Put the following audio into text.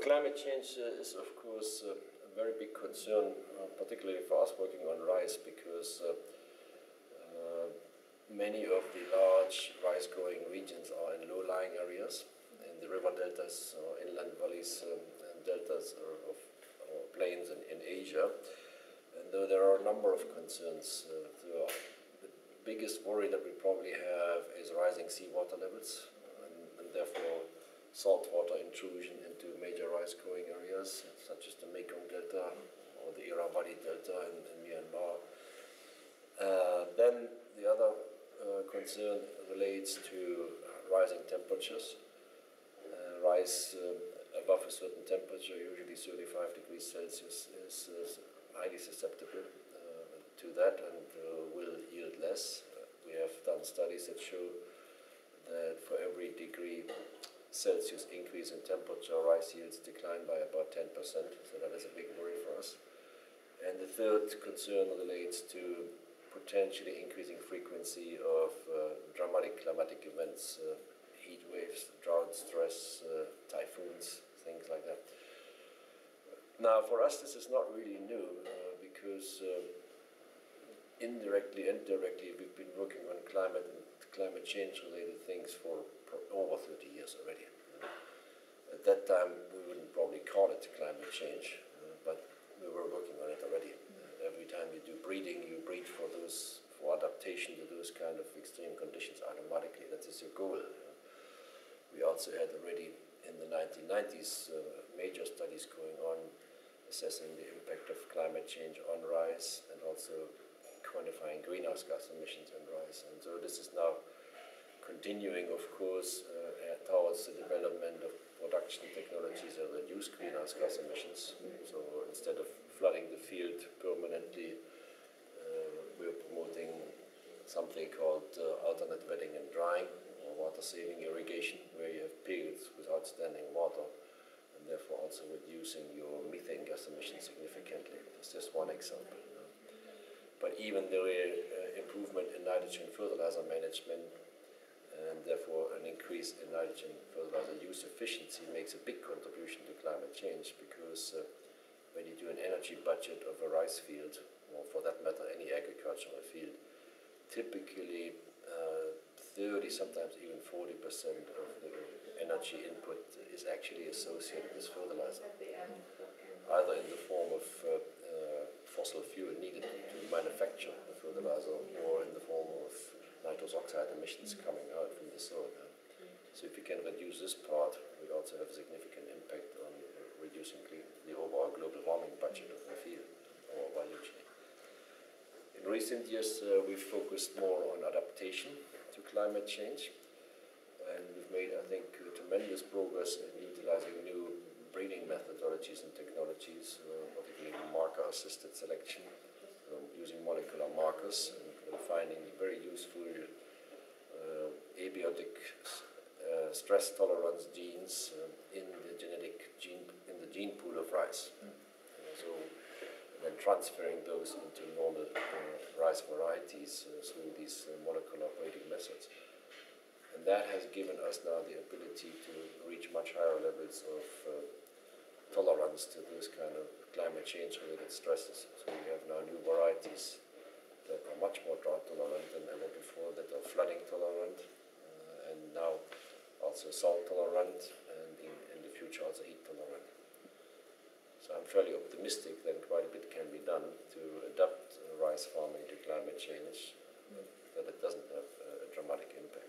climate change is, of course, a very big concern, particularly for us working on rice, because many of the large rice-growing regions are in low-lying areas, in the river deltas or inland valleys and deltas of plains in Asia. And though there are a number of concerns, the biggest worry that we probably have is rising seawater levels, and therefore saltwater intrusion into major rice-growing areas, such as the Mekong Delta or the Irrawaddy Delta in Myanmar. Then the other concern relates to rising temperatures. Rise above a certain temperature, usually 35 degrees Celsius, is highly susceptible to that and will yield less. We have done studies that show that for every degree Celsius increase in temperature, rice yields decline by about 10%, so that is a big worry for us. And the third concern relates to potentially increasing frequency of dramatic climatic events, heat waves, drought, stress, typhoons, things like that. Now, for us, this is not really new because indirectly and directly, we've been working on climate and climate change-related things for over 30 years already. At that time, we wouldn't probably call it climate change, but we were working on it already. Every time you do breeding, you breed for adaptation to those kind of extreme conditions automatically. That is your goal. We also had already in the 1990s major studies going on assessing the impact of climate change on rice and also quantifying greenhouse gas emissions in rice. And so this is now continuing, of course, towards the development of production technologies that reduce greenhouse gas emissions. So instead of flooding the field permanently, we're promoting something called alternate wetting and drying, or water-saving irrigation, where you have periods without standing water, and therefore also reducing your methane gas emissions significantly. That's just one example. But even the improvement in nitrogen fertilizer management, and therefore an increase in nitrogen fertilizer use efficiency, makes a big contribution to climate change, because when you do an energy budget of a rice field, or for that matter any agricultural field, typically 30, sometimes even 40% of the energy input is actually associated with fertilizer, either in the form of fossil fuel needed to manufacture the fertilizer, or in the form of nitrous oxide emissions coming out from the soil. So if we can reduce this part, we also have a significant impact on reducing the overall global warming budget of the field or value chain. In recent years, we've focused more on adaptation to climate change, and we've made, I think, tremendous progress in utilizing new breeding methodologies and technologies, particularly marker-assisted selection, using molecular markers and finding very useful abiotic stress tolerance genes in the gene pool of rice. So then transferring those into normal rice varieties through these molecular breeding methods. And that has given us now the ability to reach much higher levels of tolerance to those kind of climate change-related stresses. So we have now new varieties that are much more drought tolerant than ever before, that are flooding tolerant, and now also salt tolerant, and in the future also heat tolerant. So I'm fairly optimistic that quite a bit can be done to adapt rice farming to climate change, that it doesn't have a dramatic impact.